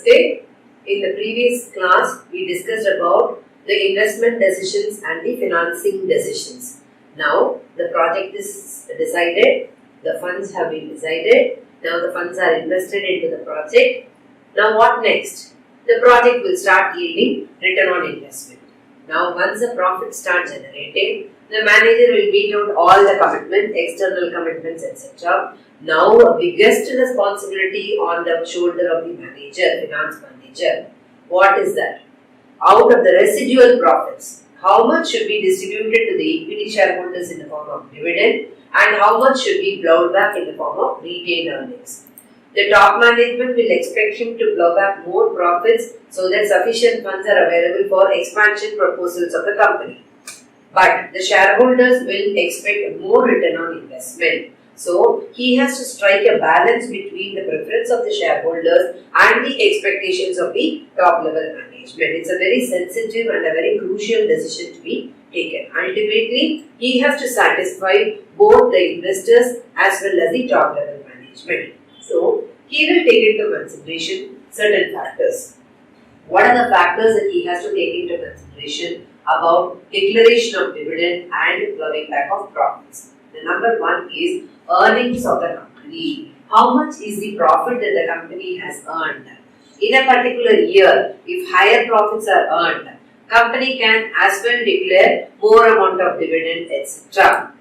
Namaste. In the previous class, we discussed about the investment decisions and the financing decisions. Now, the project is decided, the funds have been decided, now the funds are invested into the project. Now, what next? The project will start yielding return on investment. Now, once the profit starts generating, the manager will meet out all the commitments, external commitments, etc. Now, biggest responsibility on the shoulder of the manager, finance manager. What is that? Out of the residual profits, how much should be distributed to the equity shareholders in the form of dividend and how much should be plowed back in the form of retained earnings? The top management will expect him to plow back more profits so that sufficient funds are available for expansion proposals of the company. But the shareholders will expect more return on investment. So, he has to strike a balance between the preference of the shareholders and the expectations of the top level management. It's a very sensitive and a very crucial decision to be taken. Ultimately, he has to satisfy both the investors as well as the top level management. So, he will take into consideration certain factors. What are the factors that he has to take into consideration about declaration of dividend and plowing back of profits? The number one is earnings of the company. How much is the profit that the company has earned? In a particular year, if higher profits are earned, company can as well declare more amount of dividend, etc.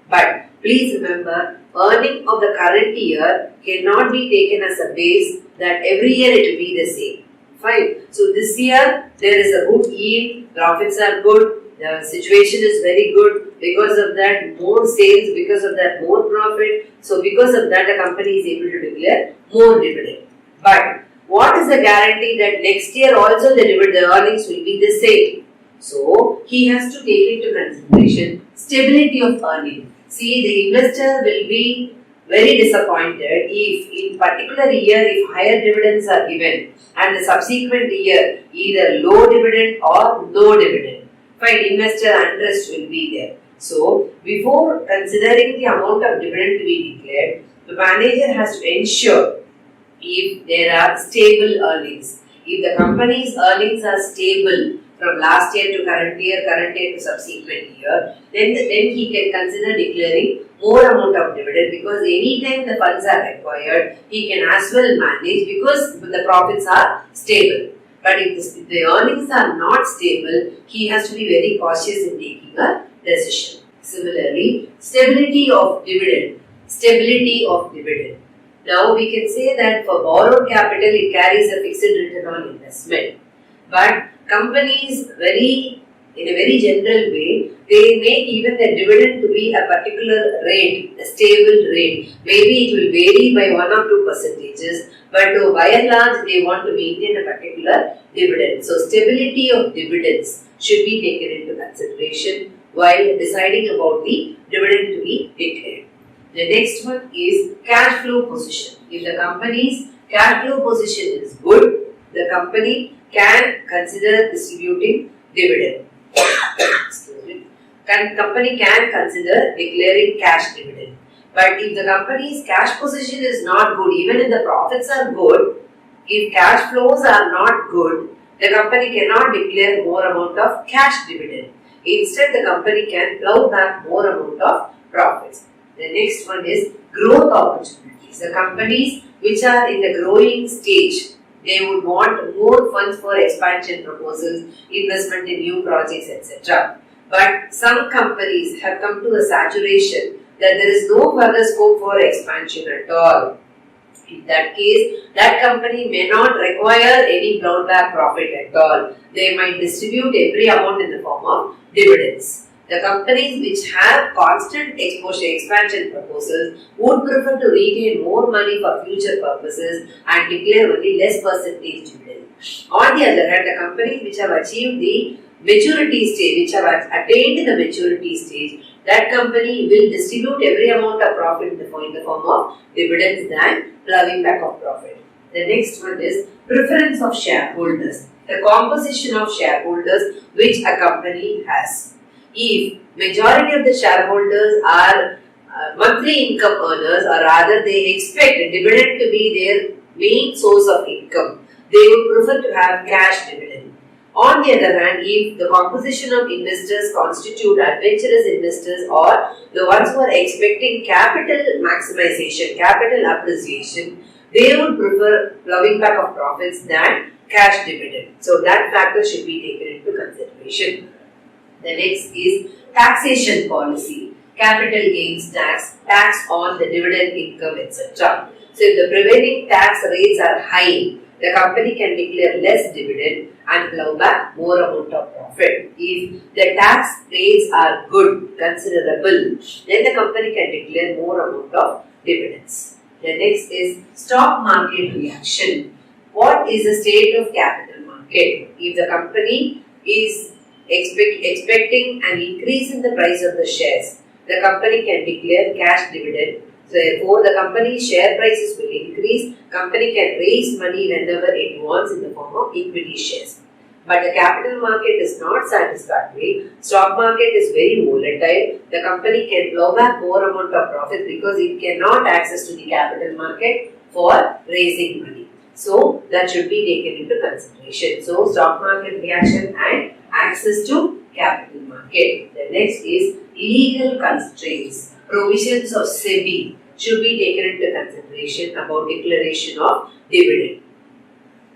But please remember, earning of the current year cannot be taken as a base that every year it will be the same. Fine. So this year there is a good yield, profits are good, the situation is very good. Because of that, more sales, because of that, more profit. So because of that, the company is able to declare more dividend. But what is the guarantee that next year also the earnings will be the same? So he has to take into consideration stability of earning. See, the investor will be very disappointed if in particular year if higher dividends are given and the subsequent year either low dividend or no dividend. Fine, investor unrest will be there. So, before considering the amount of dividend to be declared, the manager has to ensure if there are stable earnings. If the company's earnings are stable from last year to current year to subsequent year, then he can consider declaring more amount of dividend because anytime the funds are required, he can as well manage because the profits are stable. But if the earnings are not stable, he has to be very cautious in taking a decision. Similarly, stability of dividend. Stability of dividend. Now we can say that for borrowed capital, it carries a fixed return on investment. But companies in a very general way, they make even the dividend to be a particular rate, a stable rate. Maybe it will vary by 1 or 2 percentages, but by and large, they want to maintain a particular dividend. So, stability of dividends should be taken into consideration while deciding about the dividend to be declared. The next one is cash flow position. If the company's cash flow position is good, the company can consider distributing dividend. Company can consider declaring cash dividend. But if the company's cash position is not good, even if the profits are good, if cash flows are not good, the company cannot declare more amount of cash dividend. Instead, the company can plow back more amount of profits. The next one is growth opportunities. The companies which are in the growing stage, they would want more funds for expansion proposals, investment in new projects, etc. But some companies have come to a saturation that there is no further scope for expansion at all. In that case, that company may not require any plowed back profit at all. They might distribute every amount in the form of dividends. The companies which have constant expansion proposals would prefer to retain more money for future purposes and declare only less percentage dividend. On the other hand, the companies which have achieved the maturity stage, which have attained the maturity stage, that company will distribute every amount of profit in the form of dividends than plowing back of profit. The next one is preference of shareholders, the composition of shareholders which a company has. If majority of the shareholders are monthly income earners, or rather they expect dividend to be their main source of income, they would prefer to have cash dividend. On the other hand, if the composition of investors constitute adventurous investors or the ones who are expecting capital maximization, capital appreciation, they would prefer plowing back of profits than cash dividend. So that factor should be taken into consideration. The next is taxation policy, capital gains tax, tax on the dividend income, etc. So if the prevailing tax rates are high, the company can declare less dividend and plow back more amount of profit. If the tax rates are good, considerable, then the company can declare more amount of dividends. The next is stock market reaction. What is the state of capital market? If the company is expecting an increase in the price of the shares, the company can declare cash dividend. So therefore, the company's share prices will increase. Company can raise money whenever it wants in the form of equity shares. But the capital market is not satisfactory. Stock market is very volatile. The company can plow back more amount of profit because it cannot access to the capital market for raising money. So that should be taken into consideration. So stock market reaction and access to capital market. The next is legal constraints. Provisions of CBSE should be taken into consideration about declaration of dividend.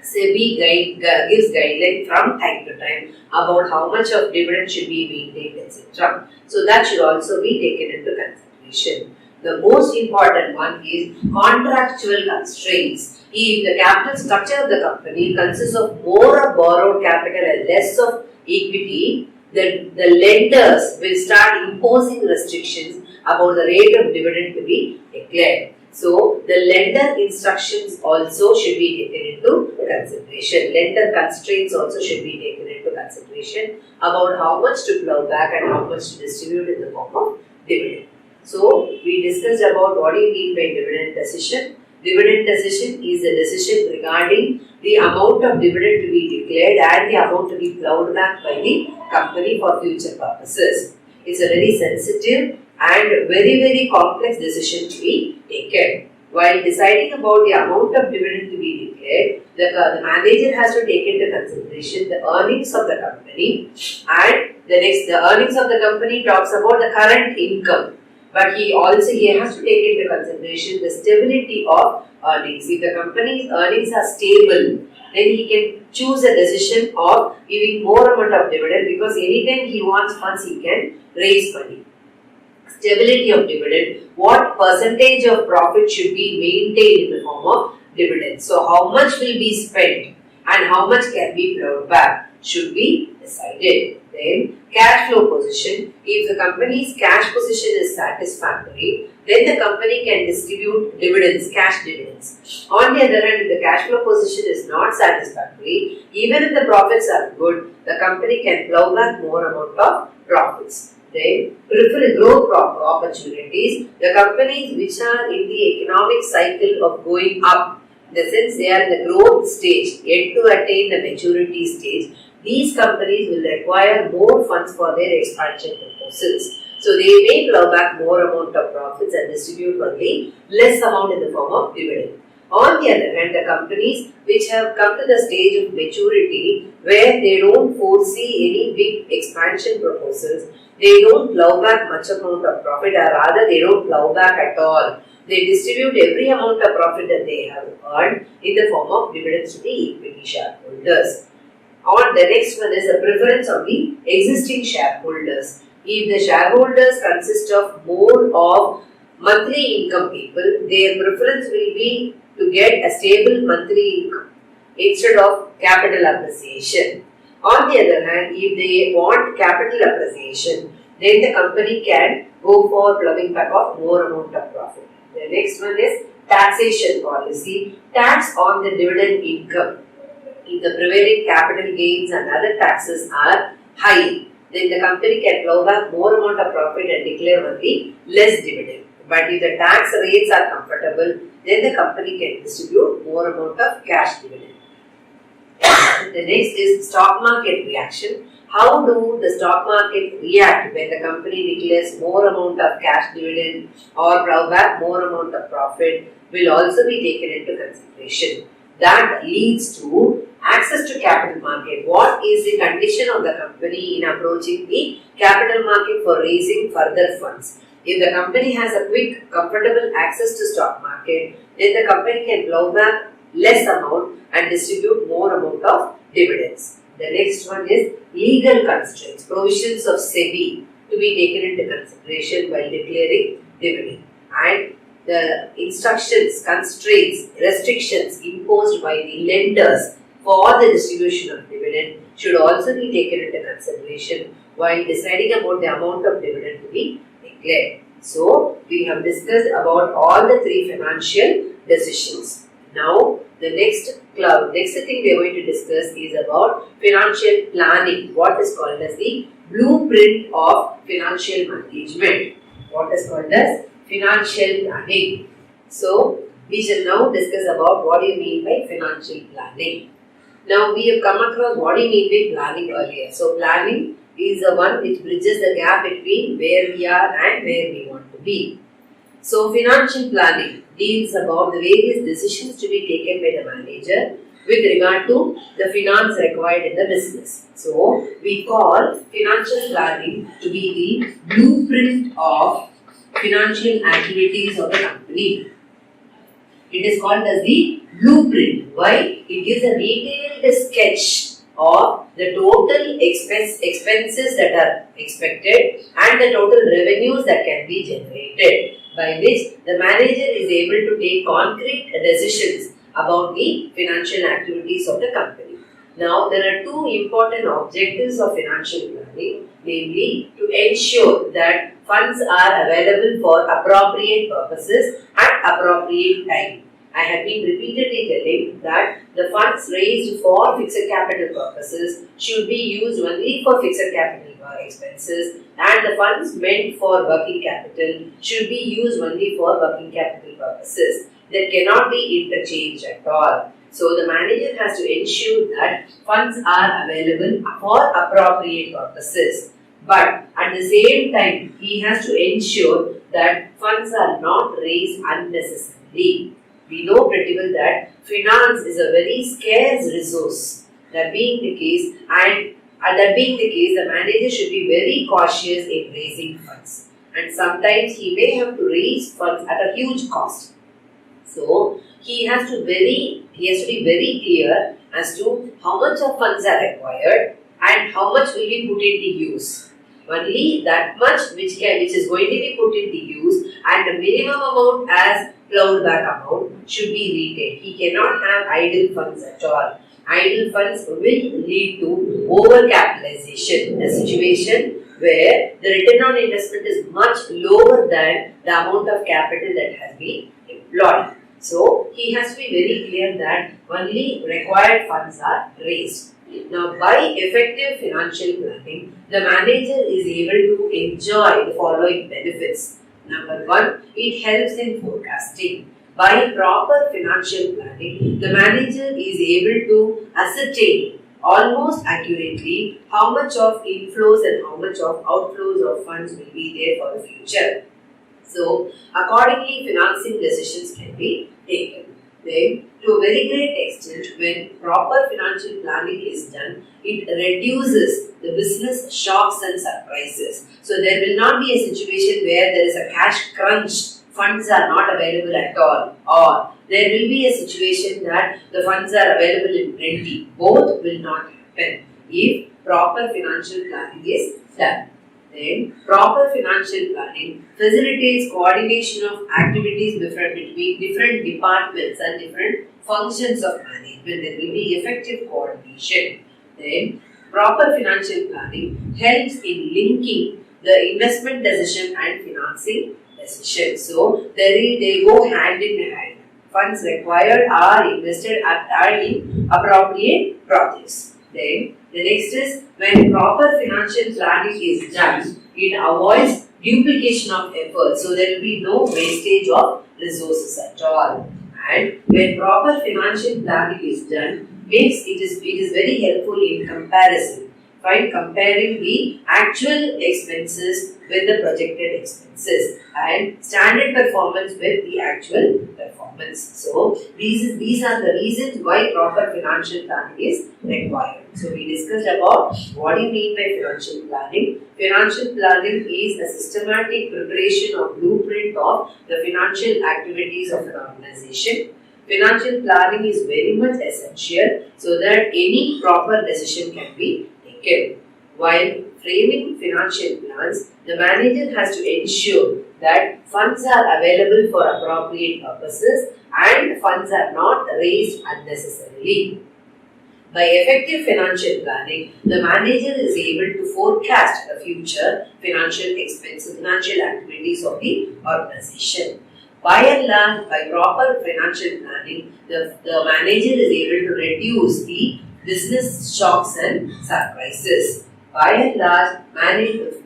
CBSE gives guidelines from time to time about how much of dividend should be maintained, etc. So that should also be taken into consideration. The most important one is contractual constraints. If the capital structure of the company consists of more of borrowed capital and less of equity, the lenders will start imposing restrictions about the rate of dividend to be declared. So, the lender instructions also should be taken into consideration. Lender constraints also should be taken into consideration about how much to plow back and how much to distribute in the form of dividend. So, we discussed about what do you mean by dividend decision. Dividend decision is a decision regarding the amount of dividend to be declared and the amount to be plowed back by the company for future purposes. It's a very sensitive and very complex decision to be taken. While deciding about the amount of dividend to be declared, the manager has to take into consideration the earnings of the company, and the earnings of the company talks about the current income. But he has to take into consideration the stability of earnings. If the company's earnings are stable, then he can choose a decision of giving more amount of dividend because anytime he wants funds, he can raise money. Stability of dividend, what percentage of profit should be maintained in the form of dividend. So, how much will be spent and how much can be plowed back should be decided. Then, cash flow position. If the company's cash position is satisfactory, then the company can distribute dividends, cash dividends. On the other hand, if the cash flow position is not satisfactory, even if the profits are good, the company can plow back more amount of profits. Then, prefer growth opportunities. The companies which are in the economic cycle of going up, in the sense they are in the growth stage, yet to attain the maturity stage, these companies will require more funds for their expansion proposals. So, they may plow back more amount of profits and distribute only less amount in the form of dividend. On the other hand, the companies which have come to the stage of maturity where they don't foresee any big expansion proposals, they don't plow back much amount of profit, or rather they don't plow back at all. They distribute every amount of profit that they have earned in the form of dividends to the equity shareholders. On the next one is the preference of the existing shareholders. If the shareholders consist of more of monthly income people, their preference will be to get a stable monthly income instead of capital appreciation. On the other hand, if they want capital appreciation, then the company can go for plowing back of more amount of profit. The next one is taxation policy, tax on the dividend income. If the prevailing capital gains and other taxes are high, then the company can plow back more amount of profit and declare only less dividend. But if the tax rates are comfortable, then the company can distribute more amount of cash dividend. The next is stock market reaction. How do the stock market react when the company declares more amount of cash dividend or plow back more amount of profit will also be taken into consideration. that leads to access to capital market. What is the condition of the company in approaching the capital market for raising further funds? If the company has a quick, comfortable access to stock market, then the company can plow back less amount and distribute more amount of dividends. The next one is legal constraints, provisions of SEBI to be taken into consideration while declaring dividend, and the instructions, constraints, restrictions imposed by the lenders for the distribution of dividend should also be taken into consideration while deciding about the amount of dividend to be declared. So, we have discussed about all the three financial decisions. Now, the next thing we are going to discuss is about financial planning, what is called as the blueprint of financial management. What is called as financial planning. So, we shall now discuss about what do you mean by financial planning. Now, we have come across what do you mean by planning earlier. So, planning is the one which bridges the gap between where we are and where we want to be. So, financial planning deals about the various decisions to be taken by the manager with regard to the finance required in the business. So, we call financial planning to be the blueprint of financial activities of the company. It is called as the blueprint. Why? It gives a detailed sketch of the total expenses that are expected and the total revenues that can be generated, by which the manager is able to take concrete decisions about the financial activities of the company. Now, there are two important objectives of financial planning, namely to ensure that funds are available for appropriate purposes at appropriate time. I have been repeatedly telling that the funds raised for fixed capital purposes should be used only for fixed capital expenses, and the funds meant for working capital should be used only for working capital purposes. That cannot be interchanged at all. So, the manager has to ensure that funds are available for appropriate purposes. But at the same time, he has to ensure that funds are not raised unnecessarily. We know pretty well that finance is a very scarce resource. That being the case, the manager should be very cautious in raising funds. And sometimes he may have to raise funds at a huge cost. So, he has to be very clear as to how much of funds are required and how much will be put into use. Only that much which is going to be put into use, and the minimum amount as plowed back amount should be retained. He cannot have idle funds at all. Idle funds will lead to overcapitalization, a situation where the return on investment is much lower than the amount of capital that has been employed. So, he has to be very clear that only required funds are raised. Now, by effective financial planning, the manager is able to enjoy the following benefits. Number one, it helps in forecasting. By proper financial planning, the manager is able to ascertain almost accurately how much of inflows and how much of outflows of funds will be there for the future. So, accordingly, financing decisions can be taken. Then, to a very great extent, when proper financial planning is done, it reduces the business shocks and surprises. So, there will not be a situation where there is a cash crunch, funds are not available at all, or there will be a situation that the funds are available in plenty. Both will not happen if proper financial planning is done. Then, proper financial planning facilitates coordination of activities between different departments and different functions of management. There will be effective coordination. Then, proper financial planning helps in linking the investment decision and financing decision. So, they go hand in hand. Funds required are invested in appropriate projects. Then, the next is when proper financial planning is done, it avoids duplication of effort. So, there will be no wastage of resources at all. And when proper financial planning is done, it is very helpful in comparison. Fine, comparing the actual expenses with the projected expenses and standard performance with the actual performance. So, these are the reasons why proper financial planning is required. So, we discussed about what do you mean by financial planning. Financial planning is a systematic preparation of blueprint of the financial activities of an organization. Financial planning is very much essential so that any proper decision can be taken. While framing financial plans, the manager has to ensure that funds are available for appropriate purposes and funds are not raised unnecessarily. By effective financial planning, the manager is able to forecast the future financial expenses, financial activities of the organization. By and large, by proper financial planning, the manager is able to reduce the business shocks and surprises. By and large,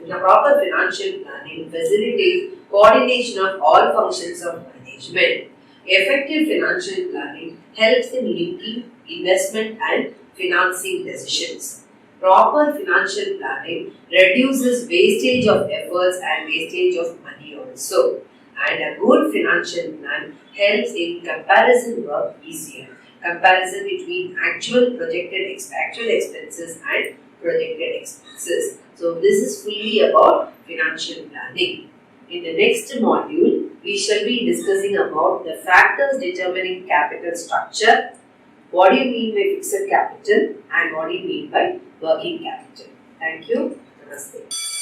proper financial planning facilitates coordination of all functions of management. Effective financial planning helps in linking investment and financing decisions. Proper financial planning reduces wastage of efforts and wastage of money also. And a good financial plan helps in comparison work easier. Comparison between actual expenses and projected expenses. So this is fully about financial planning. In the next module, we shall be discussing about the factors determining capital structure. What do you mean by fixed capital and what do you mean by working capital? Thank you. Namaste.